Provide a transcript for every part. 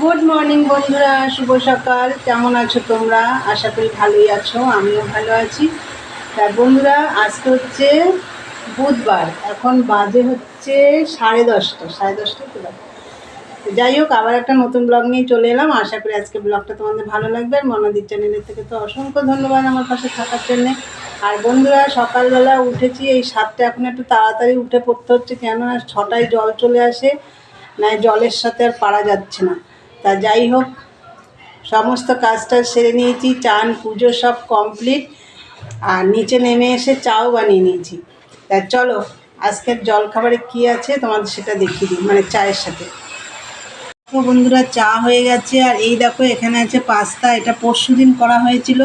Good morning বন্ধুরা, শুভ সকাল। কেমন আছো তোমরা? আশা করি ভালোই আছো, আমিও ভালো আছি। তা বন্ধুরা, আজকে হচ্ছে বুধবার, এখন বাজে হচ্ছে 10:30 তো বাজে। যাই হোক, আবার একটা নতুন ব্লগ নিয়ে চলে এলাম। আশা করি আজকে ব্লগটা তোমাদের ভালো লাগবে। আর মনাদির চ্যানেলের থেকে তো অসংখ্য ধন্যবাদ আমার পাশে থাকার জন্যে। আর বন্ধুরা, সকালবেলা উঠেছি এই 7টা, এখন একটু তাড়াতাড়ি উঠে পড়তে হচ্ছে, কেননা 6টায় জল চলে আসে, না জলের সাথে আর পারা যাচ্ছে না। তা যাই হোক, সমস্ত কাজটা সেরে নিয়েছি, চান পুজো সব কমপ্লিট। আর নিচে নেমে এসে চাও বানিয়ে নিয়েছি। তা চলো, আজকের জলখাবারে কী আছে তোমাদের সেটা দেখিয়ে দিই, মানে চায়ের সাথে। তো বন্ধুরা, চা হয়ে গেছে। আর এই দেখো, এখানে আছে পাস্তা। এটা পরশুদিন করা হয়েছিল,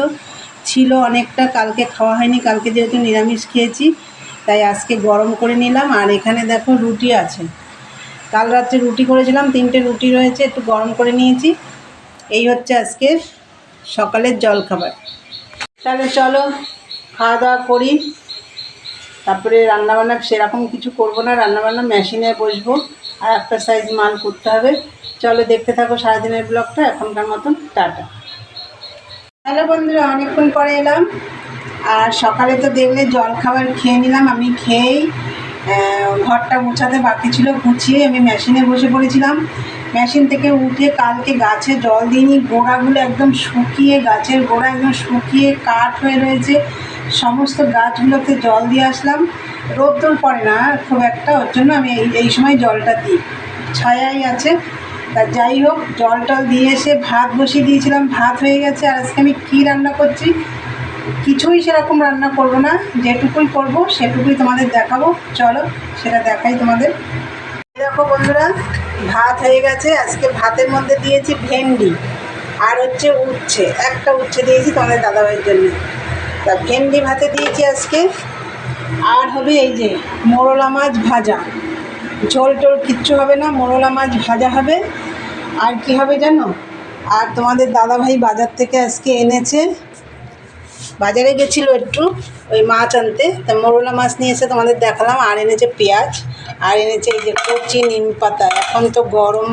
ছিল অনেকটা, কালকে খাওয়া হয়নি। কালকে যেহেতু নিরামিষ খেয়েছি, তাই আজকে গরম করে নিলাম। আর এখানে দেখো রুটি আছে, কাল রাত্রে রুটি করেছিলাম, 3টে রুটি রয়েছে, একটু গরম করে নিয়েছি। এই হচ্ছে আজকের সকালের জলখাবার। তাহলে চলো খাওয়া দাওয়া করি। তারপরে রান্নাবান্না সেরকম কিছু করব না, রান্নাবান্না মেশিনে বসবো, আর একটা সাইজ মাল করতে হবে। চলো দেখতে থাকো সারাদিনের ব্লগটা। এখনকার মতন টাটা। হ্যালো বন্ধুরা, অনেকক্ষণ পরে এলাম। আর সকালে তো দেখলে জলখাবার খেয়ে নিলাম। আমি খেয়েই ঘরটা মুছাতে বাকি ছিল, গুছিয়ে আমি মেশিনে বসে পড়েছিলাম। মেশিন থেকে উঠে কালকে গাছে জল দিইনি, গোড়াগুলো একদম শুকিয়ে, গাছের গোড়া একদম শুকিয়ে কাঠ হয়ে রয়েছে। সমস্ত গাছগুলোতে জল দিয়ে আসলাম। রোদ্দুর পড়ে না খুব একটা, ওর জন্য আমি এই সময় জলটা দিই, ছায়াই আছে। তা যাই হোক, জল টল দিয়ে এসে ভাত বসিয়ে দিয়েছিলাম, ভাত হয়ে গেছে। আর আজকে আমি কী রান্না করছি, কিছুই সেরকম রান্না করব না, যেটুকুই করব সেটুকুই তোমাদের দেখাবো। চলো সেটা দেখাই তোমাদের। দেখো বন্ধুরা, ভাত হয়ে গেছে। আজকে ভাতের মধ্যে দিয়েছি ভেন্ডি, আর হচ্ছে উচ্ছে, একটা উচ্ছে দিয়েছি তোমাদের দাদাভাইয়ের জন্য। তা ভেন্ডি ভাতে দিয়েছি আজকে। আর হবে এই যে মোরলা মাছ ভাজা, ঝোল টোল কিচ্ছু হবে না, মোরলা মাছ ভাজা হবে। আর কি হবে জানো, আর তোমাদের দাদাভাই বাজার থেকে আজকে এনেছে, বাজারে গেছিলো একটু ওই মাছ আনতে, তা মোরলা মাছ নিয়ে এসে তোমাদের দেখালাম। আর এনেছে পেঁয়াজ, আর এনেছে এই যে কচি নিম পাতা। এখন তো গরম,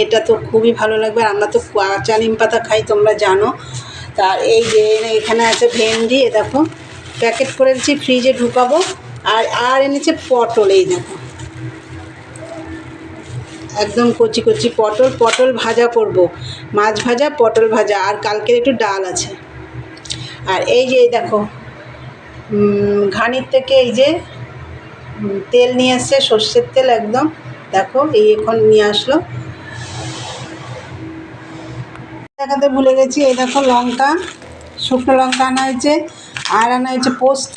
এটা তো খুবই ভালো লাগবে। আর আমরা তো কাঁচা নিম পাতা খাই, তোমরা জানো। তা এই যে এখানে আছে ভেন্ডি, এ দেখো প্যাকেট করেছি, ফ্রিজে ঢুকাবো। আর এনেছে পটল, এই দেখো একদম কচি কচি পটল। পটল ভাজা করব, মাছ ভাজা, পটল ভাজা। আর কালকের একটু ডাল আছে। আর এই যে দেখো, ঘানির থেকে এই যে তেল নিয়ে এসছে, সর্ষের তেল একদম, দেখো এই এখন নিয়ে আসলো। দেখাতে ভুলে গেছি, এই দেখো লঙ্কা, শুকনো লঙ্কা আনা হয়েছে। আর আনা হয়েছে পোস্ত,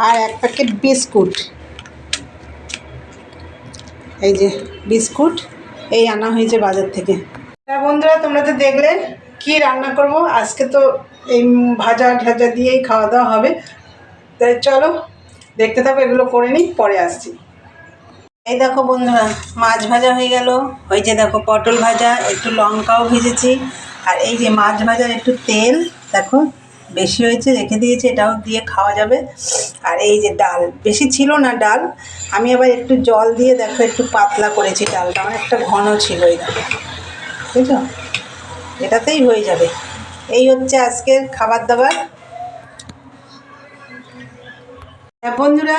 আর এক প্যাকেট বিস্কুট। এই যে বিস্কুট, এই আনা হয়েছে বাজার থেকে। তা বন্ধুরা, তোমরা তো দেখলে কি রান্না করব আজকে। তো এই ভাজা ঠাজা দিয়েই খাওয়া দাওয়া হবে। তাই চলো দেখতে থাকো, এগুলো করে নিই, পরে আসছি। এই দেখো বন্ধুরা, মাছ ভাজা হয়ে গেল। ওই যে দেখো পটল ভাজা, একটু লঙ্কাও ভেজেছি। আর এই যে মাছ ভাজার একটু তেল, দেখো বেশি হয়েছে, রেখে দিয়েছি, এটাও দিয়ে খাওয়া যাবে। আর এই যে ডাল, বেশি ছিল না ডাল, আমি আবার একটু জল দিয়ে দেখো একটু পাতলা করেছি ডালটা, অনেকটা ঘন ছিল। এই দেখো, বুঝছো, এটাতেই হয়ে যাবে। এই হচ্ছে আজকের খাবার দাবার। হ্যাঁ বন্ধুরা,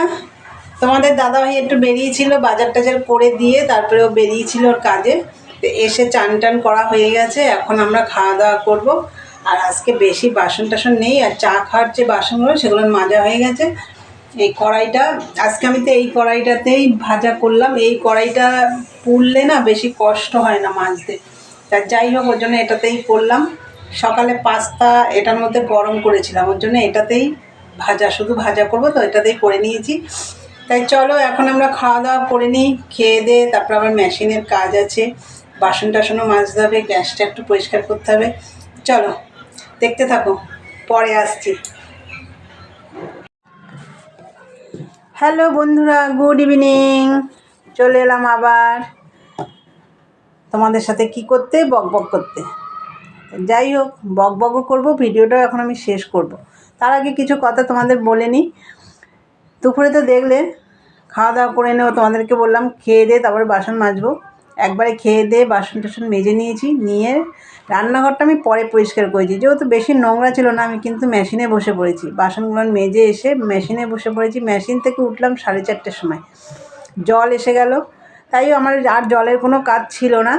তোমাদের দাদাভাই একটু বেরিয়েছিল বাজার টাজার করে দিয়ে, তারপরে ও বেরিয়েছিল ওর কাজে। তো এসে চান টান করা হয়ে গেছে, এখন আমরা খাওয়া দাওয়া করব। আর আজকে বেশি বাসন টাসন নেই, আর চা খাওয়ার যে বাসনগুলো সেগুলো মাজা হয়ে গেছে। এই কড়াইটা আজকে আমি তো এই কড়াইটাতেই ভাজা করলাম। এই কড়াইটা পুড়লে না বেশি কষ্ট হয় না মাজতে। তা যাই হোক, ওর জন্য এটাতেই করলাম। সকালে পাস্তা এটার মধ্যে গরম করেছিলাম, ওর জন্য এটাতেই ভাজা, শুধু ভাজা করব, তো এটাতেই করে নিয়েছি। তাই চলো এখন আমরা খাওয়া দাওয়া করে নিই, খেয়ে দিয়ে তারপর আবার মেশিনের কাজ আছে, বাসন টাসনও মাজতে হবে, গ্যাসটা একটু পরিষ্কার করতে হবে। চলো দেখতে থাকো, পরে আসছি। হ্যালো বন্ধুরা, গুড ইভিনিং। চলে এলাম আবার তোমাদের সাথে কি করতে, বকবক করতে। যাই হোক, বকবকও করবো, ভিডিওটাও এখন আমি শেষ করব। তার আগে কিছু কথা তোমাদের বলে নিই। দুপুরে তো দেখলে খাওয়া দাওয়া করে নেবো, তোমাদেরকে বললাম খেয়ে দিয়ে তারপরে বাসন মাজবো। একবারে খেয়ে দিয়ে বাসন টাসন মেজে নিয়েছি, নিয়ে রান্নাঘরটা আমি পরে পরিষ্কার করেছি, যেহেতু বেশি নোংরা ছিল না। আমি কিন্তু মেশিনে বসে পড়েছি, বাসনগুলো মেজে এসে মেশিনে বসে পড়েছি। মেশিন থেকে উঠলাম 4:30টার সময়, জল এসে গেল, তাই আমার আর জলের কোনো কাজ ছিল না।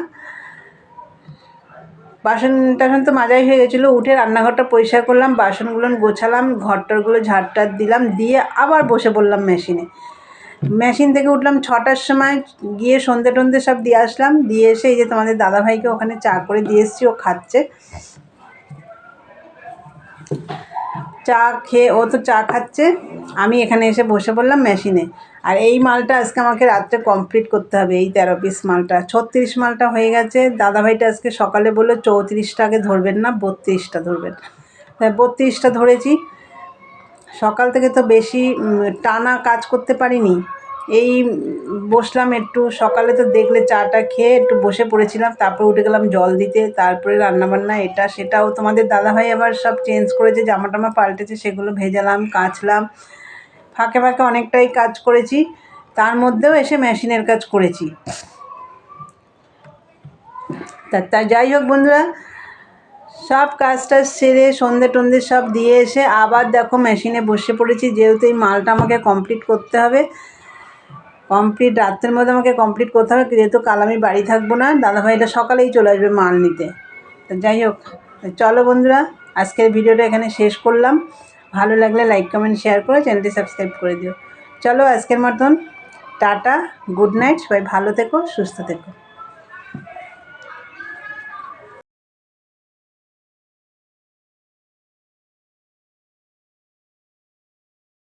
বাসন টাসন তো মাজাই হয়ে গেছিলো, উঠে রান্নাঘরটা পরিষ্কার করলাম, বাসনগুলো গোছালাম, ঘরটরগুলো ঝাড়টার দিলাম, দিয়ে আবার বসে পড়লাম মেশিনে। মেশিন থেকে উঠলাম 6টার সময়, গিয়ে সন্ধে টন্ধে সব দিয়ে আসলাম। দিয়ে এসে এই যে তোমাদের দাদাভাইকে ওখানে চা করে দিয়ে এসেছি, ও খাচ্ছে। চা খেয়ে ও তো চা খাচ্ছে, আমি এখানে এসে বসে পড়লাম মেশিনে। আর এই মালটা আজকে আমাকে রাত্রে কমপ্লিট করতে হবে, এই 13 পিস মালটা। 36 মালটা হয়ে গেছে। দাদাভাইটা আজকে সকালে বললো 34টাকে ধরবেন না, 32টা ধরবেন, তাই 32টা ধরেছি। সকাল থেকে তো বেশি টানা কাজ করতে পারিনি, এই বসলাম একটু। সকালে তো দেখলে চাটা খেয়ে একটু বসে পড়েছিলাম, তারপর উঠে গেলাম জল দিতে, তারপরে রান্নাবান্না এটা সেটাও। তোমাদের দাদাভাই আবার সব চেঞ্জ করেছে, জামা টামা পাল্টেছে, সেগুলো ভেজালাম, কাচলাম, ফাঁকে ফাঁকে অনেকটাই কাজ করেছি। তার মধ্যেও এসে মেশিনের কাজ করেছি। তা যাই হোক বন্ধুরা, সব কাজটা সেরে সন্ধে টন্ধে সব দিয়ে এসে আবার দেখো মেশিনে বসে পড়েছি, যেহেতু এই মালটা আমাকে কমপ্লিট করতে হবে। কমপ্লিট রাত্রের মধ্যে আমাকে কমপ্লিট করতে হবে, যেহেতু কাল আমি বাড়ি থাকবো না, দাদাভাইটা সকালেই চলে আসবে মাল নিতে। তো যাই হোক, চলো বন্ধুরা, আজকের ভিডিওটা এখানে শেষ করলাম। ভালো লাগলে লাইক কমেন্ট শেয়ার করে চ্যানেলটি সাবস্ক্রাইব করে দিও। চলো আজকের মতন টাটা, গুড নাইট, সবাই ভালো থেকো, সুস্থ থেকো।